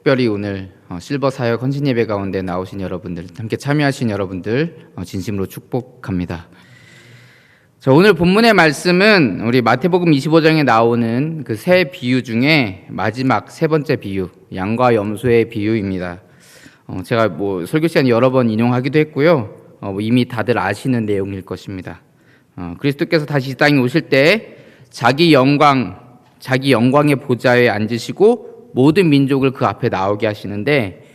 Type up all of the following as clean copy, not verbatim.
특별히 오늘 실버 사역 헌신 예배 가운데 나오신 여러분들, 함께 참여하신 여러분들 진심으로 축복합니다. 자, 오늘 본문의 말씀은 우리 마태복음 25장에 나오는 그 세 비유 중에 마지막 세 번째 비유, 양과 염소의 비유입니다. 제가 설교 시간에 여러 번 인용하기도 했고요. 이미 다들 아시는 내용일 것입니다. 그리스도께서 다시 이 땅에 오실 때 자기 영광의 보좌에 앉으시고 모든 민족을 그 앞에 나오게 하시는데,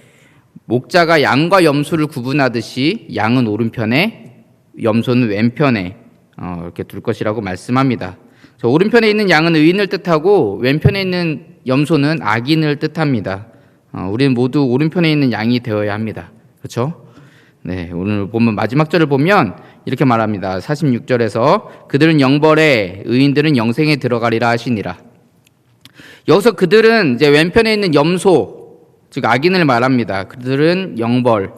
목자가 양과 염소를 구분하듯이 양은 오른편에, 염소는 왼편에 이렇게 둘 것이라고 말씀합니다. 오른편에 있는 양은 의인을 뜻하고 왼편에 있는 염소는 악인을 뜻합니다. 우리는 모두 오른편에 있는 양이 되어야 합니다. 그렇죠? 네, 오늘 보면 마지막 절을 보면 이렇게 말합니다. 46절에서 그들은 영벌에, 의인들은 영생에 들어가리라 하시니라. 여기서 그들은 이제 왼편에 있는 염소, 즉 악인을 말합니다. 그들은 영벌,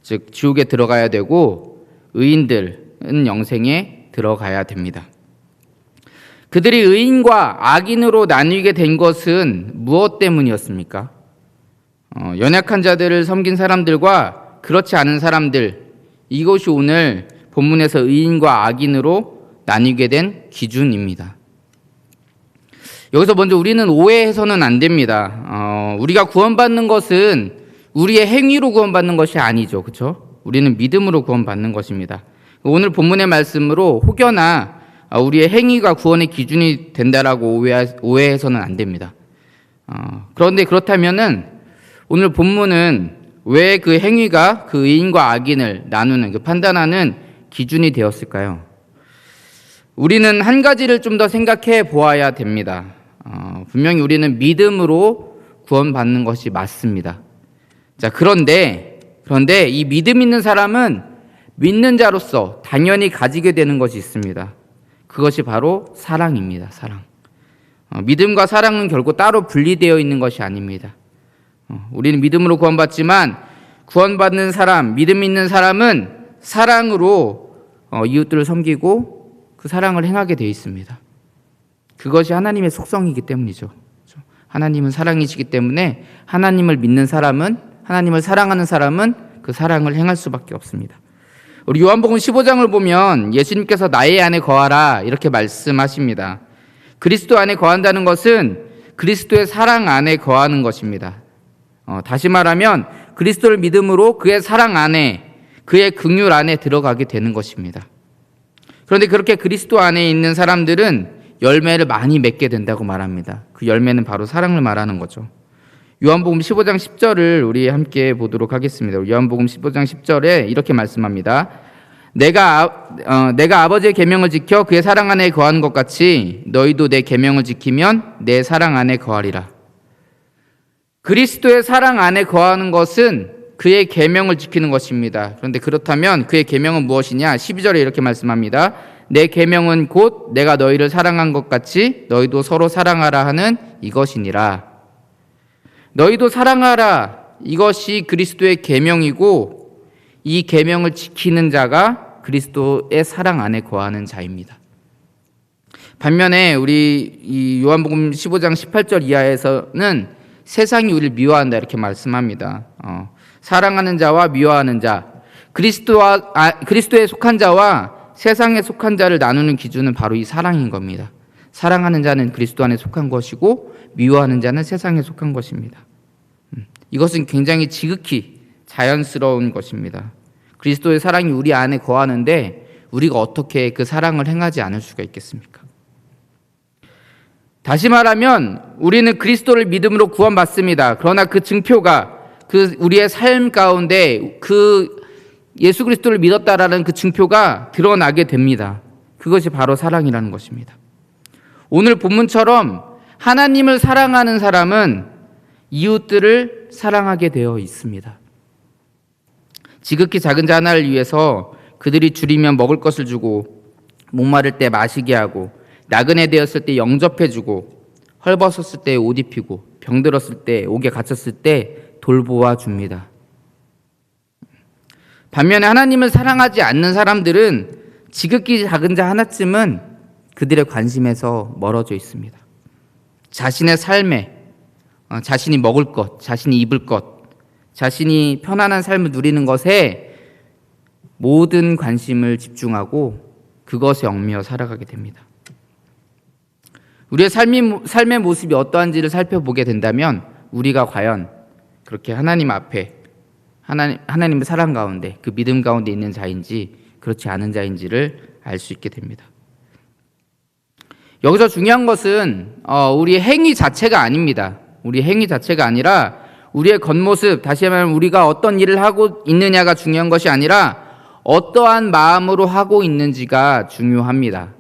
즉 지옥에 들어가야 되고, 의인들은 영생에 들어가야 됩니다. 그들이 의인과 악인으로 나뉘게 된 것은 무엇 때문이었습니까? 연약한 자들을 섬긴 사람들과 그렇지 않은 사람들, 이것이 오늘 본문에서 의인과 악인으로 나뉘게 된 기준입니다. 여기서 먼저 우리는 오해해서는 안 됩니다. 우리가 구원받는 것은 우리의 행위로 구원받는 것이 아니죠. 그렇죠? 우리는 믿음으로 구원받는 것입니다. 오늘 본문의 말씀으로 혹여나 우리의 행위가 구원의 기준이 된다라고 오해해서는 안 됩니다. 그런데 그렇다면은 오늘 본문은 왜 그 행위가 그 의인과 악인을 나누는, 그 판단하는 기준이 되었을까요? 우리는 한 가지를 좀 더 생각해 보아야 됩니다. 분명히 우리는 믿음으로 구원받는 것이 맞습니다. 자, 그런데 이 믿음 있는 사람은 믿는 자로서 당연히 가지게 되는 것이 있습니다. 그것이 바로 사랑입니다. 사랑. 믿음과 사랑은 결국 따로 분리되어 있는 것이 아닙니다. 우리는 믿음으로 구원받지만 구원받는 사람, 믿음 있는 사람은 사랑으로 이웃들을 섬기고 그 사랑을 행하게 되어 있습니다. 그것이 하나님의 속성이기 때문이죠. 하나님은 사랑이시기 때문에 하나님을 믿는 사람은, 하나님을 사랑하는 사람은 그 사랑을 행할 수밖에 없습니다. 우리 요한복음 15장을 보면 예수님께서 나의 안에 거하라 이렇게 말씀하십니다. 그리스도 안에 거한다는 것은 그리스도의 사랑 안에 거하는 것입니다. 다시 말하면 그리스도를 믿음으로 그의 사랑 안에, 그의 긍휼 안에 들어가게 되는 것입니다. 그런데 그렇게 그리스도 안에 있는 사람들은 열매를 많이 맺게 된다고 말합니다. 그 열매는 바로 사랑을 말하는 거죠. 요한복음 15장 10절을 우리 함께 보도록 하겠습니다. 요한복음 15장 10절에 이렇게 말씀합니다. 내가 아버지의 계명을 지켜 그의 사랑 안에 거하는 것 같이 너희도 내 계명을 지키면 내 사랑 안에 거하리라. 그리스도의 사랑 안에 거하는 것은 그의 계명을 지키는 것입니다. 그런데 그렇다면 그의 계명은 무엇이냐? 12절에 이렇게 말씀합니다. 내 계명은 곧 내가 너희를 사랑한 것 같이 너희도 서로 사랑하라 하는 이것이니라. 너희도 사랑하라, 이것이 그리스도의 계명이고 이 계명을 지키는 자가 그리스도의 사랑 안에 거하는 자입니다. 반면에 우리 이 요한복음 15장 18절 이하에서는 세상이 우리를 미워한다 이렇게 말씀합니다. 사랑하는 자와 미워하는 자, 그리스도에 속한 자와 세상에 속한 자를 나누는 기준은 바로 이 사랑인 겁니다. 사랑하는 자는 그리스도 안에 속한 것이고 미워하는 자는 세상에 속한 것입니다. 이것은 굉장히 지극히 자연스러운 것입니다. 그리스도의 사랑이 우리 안에 거하는데 우리가 어떻게 그 사랑을 행하지 않을 수가 있겠습니까? 다시 말하면 우리는 그리스도를 믿음으로 구원받습니다. 그러나 그 증표가 우리의 삶 가운데 예수 그리스도를 믿었다라는 그 증표가 드러나게 됩니다. 그것이 바로 사랑이라는 것입니다. 오늘 본문처럼 하나님을 사랑하는 사람은 이웃들을 사랑하게 되어 있습니다. 지극히 작은 자 하나를 위해서 그들이 줄이면 먹을 것을 주고, 목마를 때 마시게 하고, 나그네 되었을 때 영접해주고, 헐벗었을 때 옷 입히고, 병들었을 때, 옥에 갇혔을 때 돌보아 줍니다. 반면에 하나님을 사랑하지 않는 사람들은 지극히 작은 자 하나쯤은 그들의 관심에서 멀어져 있습니다. 자신의 삶에 자신이 먹을 것, 자신이 입을 것, 자신이 편안한 삶을 누리는 것에 모든 관심을 집중하고 그것에 얽매여 살아가게 됩니다. 우리의 삶의 모습이 어떠한지를 살펴보게 된다면 우리가 과연 그렇게 하나님 앞에 하나님의 사랑 가운데 그 믿음 가운데 있는 자인지 그렇지 않은 자인지를 알 수 있게 됩니다. 여기서 중요한 것은 우리의 행위 자체가 아닙니다. 우리 행위 자체가 아니라 우리의 겉모습, 다시 말하면 우리가 어떤 일을 하고 있느냐가 중요한 것이 아니라 어떠한 마음으로 하고 있는지가 중요합니다.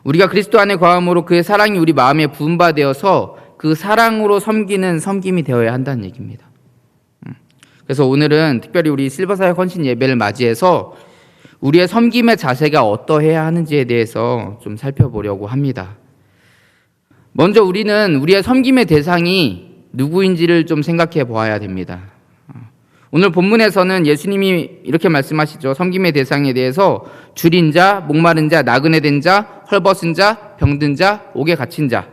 우리가 그리스도 안에 거함으로 그의 사랑이 우리 마음에 부음받아서 그 사랑으로 섬기는 섬김이 되어야 한다는 얘기입니다. 그래서 오늘은 특별히 우리 실버사역 헌신 예배를 맞이해서 우리의 섬김의 자세가 어떠해야 하는지에 대해서 좀 살펴보려고 합니다. 먼저 우리는 우리의 섬김의 대상이 누구인지를 좀 생각해 보아야 됩니다. 오늘 본문에서는 예수님이 이렇게 말씀하시죠. 섬김의 대상에 대해서 줄인 자, 목마른 자, 나그네 된 자, 헐벗은 자, 병든 자, 옥에 갇힌 자,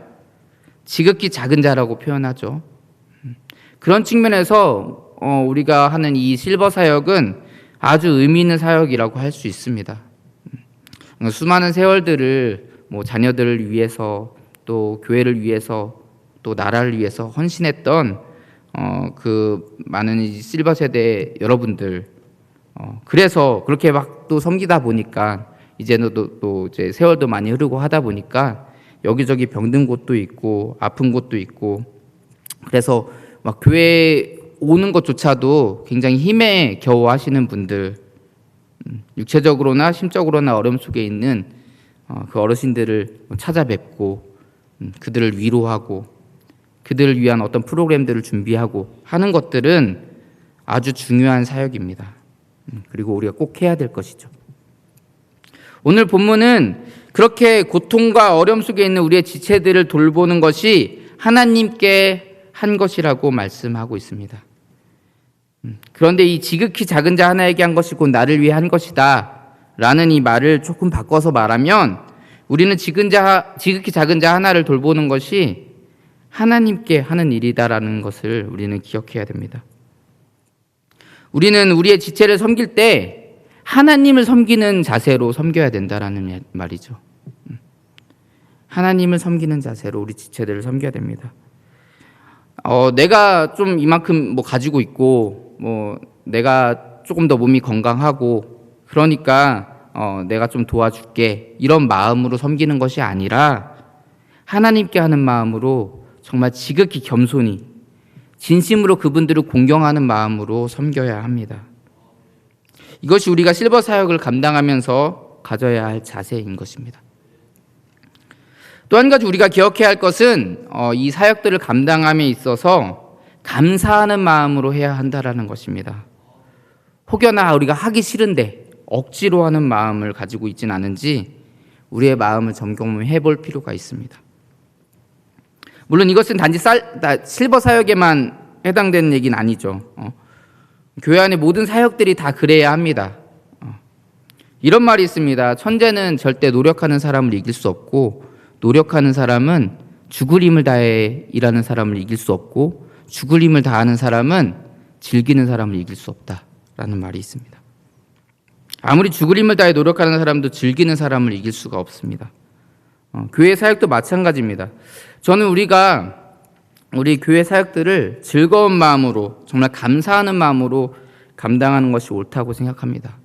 지극히 작은 자라고 표현하죠. 그런 측면에서 우리가 하는 이 실버 사역은 아주 의미 있는 사역이라고 할 수 있습니다. 수많은 세월들을 자녀들을 위해서 또 교회를 위해서 또 나라를 위해서 헌신했던 그 많은 이 실버 세대 여러분들, 그래서 그렇게 막 또 섬기다 보니까 이제는 또 이제 세월도 많이 흐르고 하다 보니까 여기저기 병든 곳도 있고 아픈 곳도 있고, 그래서 막 교회 오는 것조차도 굉장히 힘에 겨워 하시는 분들, 육체적으로나 심적으로나 어려움 속에 있는 그 어르신들을 찾아뵙고 그들을 위로하고 그들을 위한 어떤 프로그램들을 준비하고 하는 것들은 아주 중요한 사역입니다. 그리고 우리가 꼭 해야 될 것이죠. 오늘 본문은 그렇게 고통과 어려움 속에 있는 우리의 지체들을 돌보는 것이 하나님께 한 것이라고 말씀하고 있습니다. 그런데 이 지극히 작은 자 하나에게 한 것이 곧 나를 위해 한 것이다 라는 이 말을 조금 바꿔서 말하면, 우리는 지극히 작은 자 하나를 돌보는 것이 하나님께 하는 일이다라는 것을 우리는 기억해야 됩니다. 우리는 우리의 지체를 섬길 때 하나님을 섬기는 자세로 섬겨야 된다라는 말이죠. 하나님을 섬기는 자세로 우리 지체들을 섬겨야 됩니다. 내가 좀 이만큼 가지고 있고 내가 조금 더 몸이 건강하고 그러니까 내가 좀 도와줄게, 이런 마음으로 섬기는 것이 아니라 하나님께 하는 마음으로 정말 지극히 겸손히 진심으로 그분들을 공경하는 마음으로 섬겨야 합니다. 이것이 우리가 실버 사역을 감당하면서 가져야 할 자세인 것입니다. 또 한 가지 우리가 기억해야 할 것은 이 사역들을 감당함에 있어서 감사하는 마음으로 해야 한다라는 것입니다. 혹여나 우리가 하기 싫은데 억지로 하는 마음을 가지고 있진 않은지 우리의 마음을 점검해 볼 필요가 있습니다. 물론 이것은 단지 실버 사역에만 해당되는 얘기는 아니죠. 교회 안의 모든 사역들이 다 그래야 합니다. 이런 말이 있습니다. 천재는 절대 노력하는 사람을 이길 수 없고, 노력하는 사람은 죽을 힘을 다해 일하는 사람을 이길 수 없고, 죽을 힘을 다하는 사람은 즐기는 사람을 이길 수 없다라는 말이 있습니다. 아무리 죽을 힘을 다해 노력하는 사람도 즐기는 사람을 이길 수가 없습니다. 교회 사역도 마찬가지입니다. 저는 우리 교회 사역들을 즐거운 마음으로, 정말 감사하는 마음으로 감당하는 것이 옳다고 생각합니다.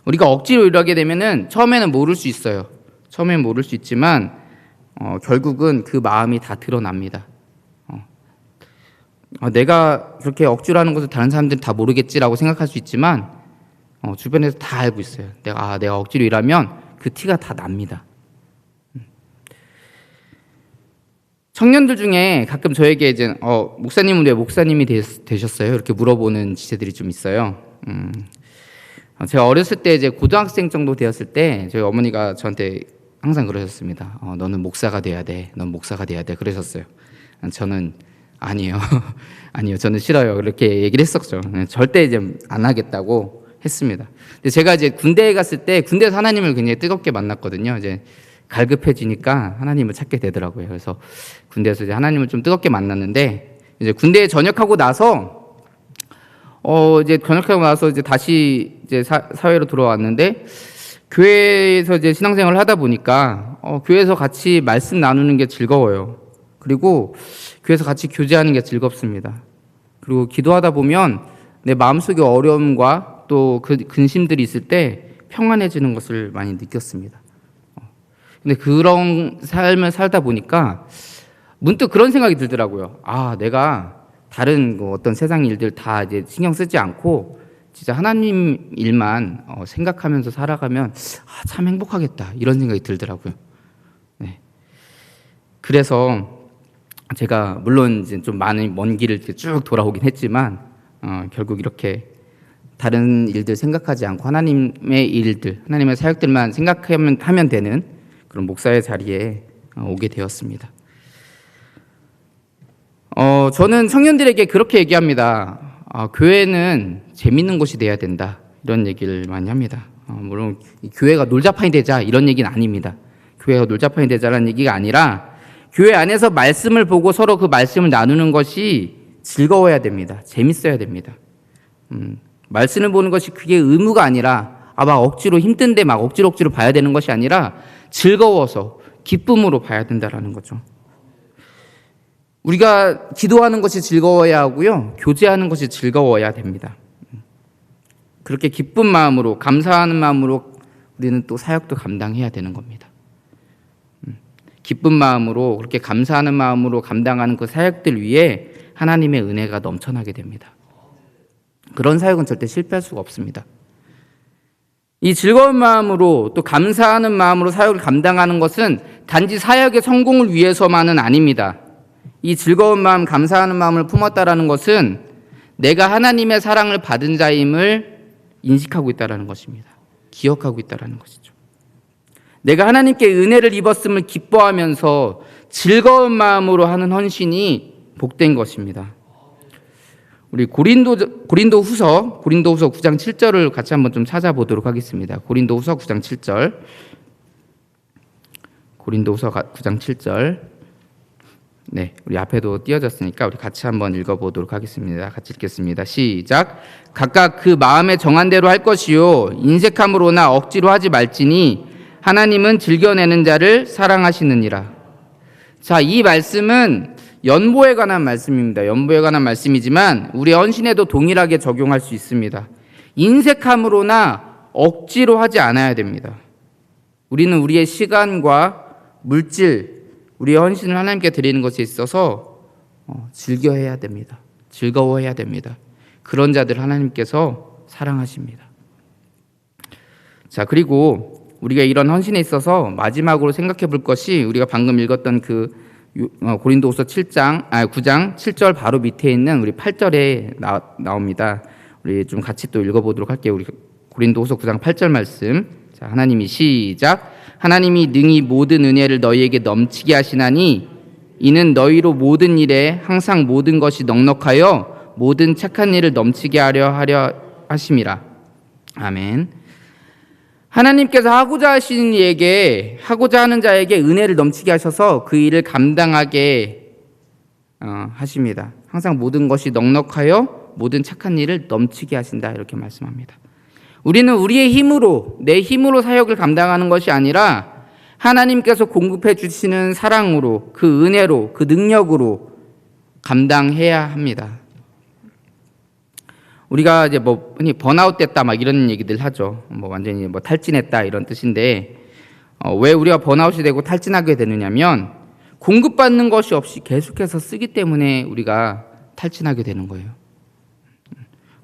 우리가 억지로 일하게 되면은 처음에는 모를 수 있어요. 처음에는 모를 수 있지만 결국은 그 마음이 다 드러납니다. 내가 그렇게 억지로 하는 것을 다른 사람들은 다 모르겠지라고 생각할 수 있지만 주변에서 다 알고 있어요. 내가 억지로 일하면 그 티가 다 납니다. 청년들 중에 가끔 저에게 이제 목사님은 왜 목사님이 되셨어요? 이렇게 물어보는 지체들이 좀 있어요. 제가 어렸을 때 이제 고등학생 정도 되었을 때 저희 어머니가 저한테 항상 그러셨습니다. 너는 목사가 돼야 돼. 넌 목사가 돼야 돼. 그러셨어요. 저는 아니에요. 아니요. 저는 싫어요. 그렇게 얘기를 했었죠. 절대 이제 안 하겠다고 했습니다. 근데 제가 이제 군대에 갔을 때 군대에서 하나님을 굉장히 뜨겁게 만났거든요. 이제 갈급해지니까 하나님을 찾게 되더라고요. 그래서 군대에서 이제 하나님을 좀 뜨겁게 만났는데, 이제 군대에 전역하고 나서 이제 전역하고 나서 이제 다시 이제 사회로 들어왔는데, 교회에서 이제 신앙생활을 하다 보니까 교회에서 같이 말씀 나누는 게 즐거워요. 그리고 교회에서 같이 교제하는 게 즐겁습니다. 그리고 기도하다 보면 내 마음속의 어려움과 또 그 근심들이 있을 때 평안해지는 것을 많이 느꼈습니다. 근데 그런 삶을 살다 보니까 문득 그런 생각이 들더라고요. 아, 내가 다른 어떤 세상 일들 다 이제 신경 쓰지 않고 진짜 하나님 일만 생각하면서 살아가면 참 행복하겠다, 이런 생각이 들더라고요. 네. 그래서 제가 물론 이제 좀 많은 먼 길을 쭉 돌아오긴 했지만 결국 이렇게 다른 일들 생각하지 않고 하나님의 일들, 하나님의 사역들만 생각하면 되는 그런 목사의 자리에 오게 되었습니다. 저는 청년들에게 그렇게 얘기합니다. 교회는 재밌는 곳이 돼야 된다, 이런 얘기를 많이 합니다. 물론 교회가 놀자판이 되자, 이런 얘기는 아닙니다. 교회가 놀자판이 되자라는 얘기가 아니라 교회 안에서 말씀을 보고 서로 그 말씀을 나누는 것이 즐거워야 됩니다. 재밌어야 됩니다. 말씀을 보는 것이 그게 의무가 아니라 막 억지로 힘든데 막 억지로 봐야 되는 것이 아니라 즐거워서 기쁨으로 봐야 된다라는 거죠. 우리가 기도하는 것이 즐거워야 하고요, 교제하는 것이 즐거워야 됩니다. 그렇게 기쁜 마음으로, 감사하는 마음으로 우리는 또 사역도 감당해야 되는 겁니다. 기쁜 마음으로, 그렇게 감사하는 마음으로 감당하는 그 사역들 위에 하나님의 은혜가 넘쳐나게 됩니다. 그런 사역은 절대 실패할 수가 없습니다. 이 즐거운 마음으로 또 감사하는 마음으로 사역을 감당하는 것은 단지 사역의 성공을 위해서만은 아닙니다. 이 즐거운 마음, 감사하는 마음을 품었다라는 것은 내가 하나님의 사랑을 받은 자임을 인식하고 있다라는 것입니다. 기억하고 있다라는 것이죠. 내가 하나님께 은혜를 입었음을 기뻐하면서 즐거운 마음으로 하는 헌신이 복된 것입니다. 우리 고린도후서 9장 7절을 같이 한번 좀 찾아보도록 하겠습니다. 고린도후서 9장 7절. 고린도후서 9장 7절. 네, 우리 앞에도 띄어졌으니까 우리 같이 한번 읽어보도록 하겠습니다. 같이 읽겠습니다. 시작. 각각 그 마음에 정한 대로 할 것이요 인색함으로나 억지로 하지 말지니 하나님은 즐겨내는 자를 사랑하시느니라. 자, 이 말씀은 연보에 관한 말씀입니다. 연보에 관한 말씀이지만 우리 헌신에도 동일하게 적용할 수 있습니다. 인색함으로나 억지로 하지 않아야 됩니다. 우리는 우리의 시간과 물질, 우리의 헌신을 하나님께 드리는 것에 있어서 즐겨해야 됩니다. 즐거워해야 됩니다. 그런 자들 하나님께서 사랑하십니다. 자, 그리고 우리가 이런 헌신에 있어서 마지막으로 생각해 볼 것이 우리가 방금 읽었던 그 고린도후서 9장 7절 바로 밑에 있는 우리 8절에 나옵니다. 우리 좀 같이 또 읽어보도록 할게요. 우리 고린도후서 9장 8절 말씀. 자, 하나님이 시작. 하나님이 능히 모든 은혜를 너희에게 넘치게 하시나니 이는 너희로 모든 일에 항상 모든 것이 넉넉하여 모든 착한 일을 넘치게 하려 하심이라. 아멘. 하나님께서 하고자 하시는 이에게, 하고자 하는 자에게 은혜를 넘치게 하셔서 그 일을 감당하게 하십니다. 항상 모든 것이 넉넉하여 모든 착한 일을 넘치게 하신다, 이렇게 말씀합니다. 우리는 우리의 힘으로, 내 힘으로 사역을 감당하는 것이 아니라 하나님께서 공급해 주시는 사랑으로, 그 은혜로, 그 능력으로 감당해야 합니다. 우리가 이제 흔히 번아웃 됐다 막 이런 얘기들 하죠. 완전히 탈진했다 이런 뜻인데, 왜 우리가 번아웃이 되고 탈진하게 되느냐면 공급받는 것이 없이 계속해서 쓰기 때문에 우리가 탈진하게 되는 거예요.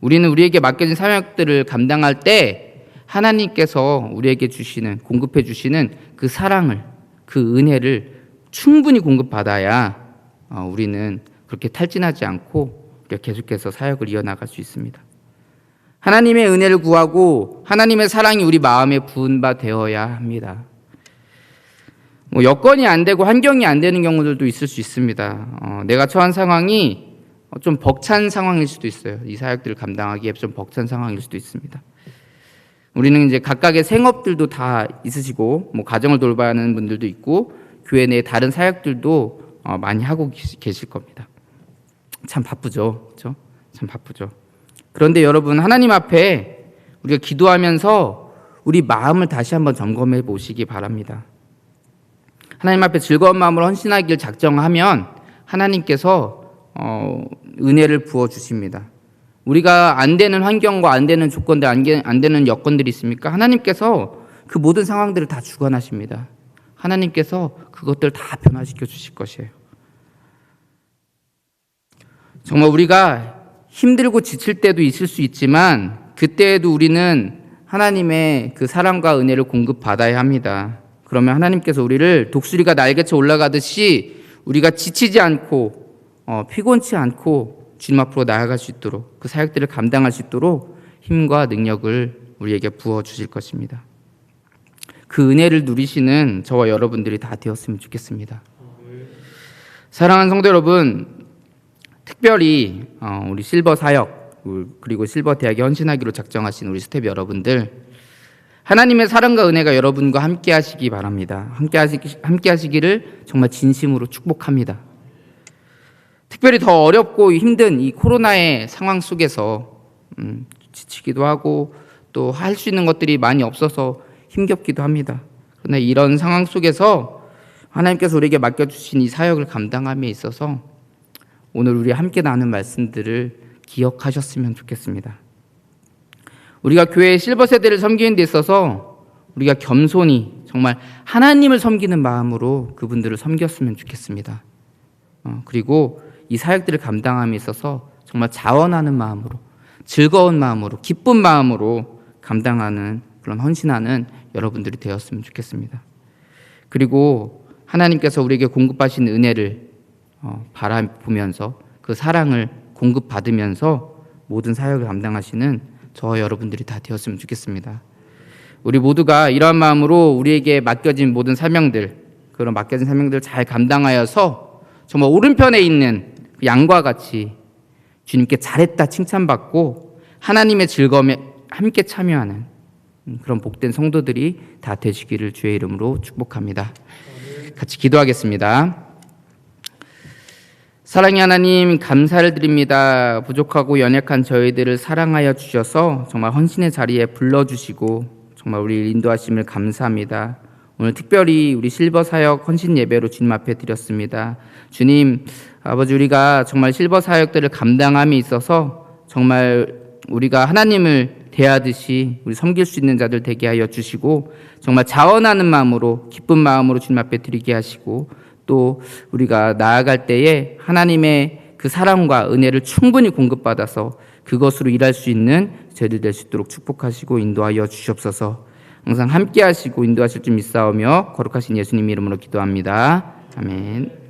우리는 우리에게 맡겨진 사역들을 감당할 때 하나님께서 우리에게 주시는, 공급해 주시는 그 사랑을, 그 은혜를 충분히 공급받아야 우리는 그렇게 탈진하지 않고 계속해서 사역을 이어나갈 수 있습니다. 하나님의 은혜를 구하고 하나님의 사랑이 우리 마음에 부은 바 되어야 합니다. 여건이 안 되고 환경이 안 되는 경우들도 있을 수 있습니다. 내가 처한 상황이 좀 벅찬 상황일 수도 있어요. 이 사역들을 감당하기에 좀 벅찬 상황일 수도 있습니다. 우리는 이제 각각의 생업들도 다 있으시고 뭐 가정을 돌봐야 하는 분들도 있고 교회 내 다른 사역들도 많이 하고 계실 겁니다. 참 바쁘죠, 그렇죠? 참 바쁘죠. 그런데 여러분, 하나님 앞에 우리가 기도하면서 우리 마음을 다시 한번 점검해 보시기 바랍니다. 하나님 앞에 즐거운 마음으로 헌신하기를 작정하면 하나님께서 은혜를 부어 주십니다. 우리가 안 되는 환경과 안 되는 조건들, 안 되는 여건들이 있습니까? 하나님께서 그 모든 상황들을 다 주관하십니다. 하나님께서 그것들을 다 변화시켜 주실 것이에요. 정말 우리가 힘들고 지칠 때도 있을 수 있지만 그때에도 우리는 하나님의 그 사랑과 은혜를 공급받아야 합니다. 그러면 하나님께서 우리를 독수리가 날개쳐 올라가듯이 우리가 지치지 않고 피곤치 않고 주님 앞으로 나아갈 수 있도록 그 사역들을 감당할 수 있도록 힘과 능력을 우리에게 부어 주실 것입니다. 그 은혜를 누리시는 저와 여러분들이 다 되었으면 좋겠습니다. 사랑하는 성도 여러분, 특별히 우리 실버 사역 그리고 실버 대학에 헌신하기로 작정하신 우리 스텝 여러분들, 하나님의 사랑과 은혜가 여러분과 함께 하시기 바랍니다. 함께 하시기를 정말 진심으로 축복합니다. 특별히 더 어렵고 힘든 이 코로나의 상황 속에서 지치기도 하고 또 할 수 있는 것들이 많이 없어서 힘겹기도 합니다. 그러나 이런 상황 속에서 하나님께서 우리에게 맡겨주신 이 사역을 감당함에 있어서 오늘 우리 함께 나눈 말씀들을 기억하셨으면 좋겠습니다. 우리가 교회의 실버 세대를 섬기는 데 있어서 우리가 겸손히 정말 하나님을 섬기는 마음으로 그분들을 섬겼으면 좋겠습니다. 그리고 이 사역들을 감당함에 있어서 정말 자원하는 마음으로, 즐거운 마음으로, 기쁜 마음으로 감당하는 그런 헌신하는 여러분들이 되었으면 좋겠습니다. 그리고 하나님께서 우리에게 공급하신 은혜를 바라보면서 그 사랑을 공급받으면서 모든 사역을 감당하시는 저와 여러분들이 다 되었으면 좋겠습니다. 우리 모두가 이러한 마음으로 우리에게 맡겨진 모든 사명들, 그런 맡겨진 사명들을 잘 감당하여서 정말 오른편에 있는 양과 같이 주님께 잘했다 칭찬받고 하나님의 즐거움에 함께 참여하는 그런 복된 성도들이 다 되시기를 주의 이름으로 축복합니다. 같이 기도하겠습니다. 사랑의 하나님, 감사를 드립니다. 부족하고 연약한 저희들을 사랑하여 주셔서 정말 헌신의 자리에 불러주시고 정말 우리를 인도하심을 감사합니다. 오늘 특별히 우리 실버 사역 헌신 예배로 주님 앞에 드렸습니다. 주님, 아버지, 우리가 정말 실버 사역들을 감당함에 있어서 정말 우리가 하나님을 대하듯이 우리 섬길 수 있는 자들 되게 하여 주시고 정말 자원하는 마음으로 기쁜 마음으로 주님 앞에 드리게 하시고 또 우리가 나아갈 때에 하나님의 그 사랑과 은혜를 충분히 공급받아서 그것으로 일할 수 있는 저희들 될 수 있도록 축복하시고 인도하여 주시옵소서. 항상 함께 하시고 인도하실 줄 믿사오며 거룩하신 예수님 이름으로 기도합니다. 아멘.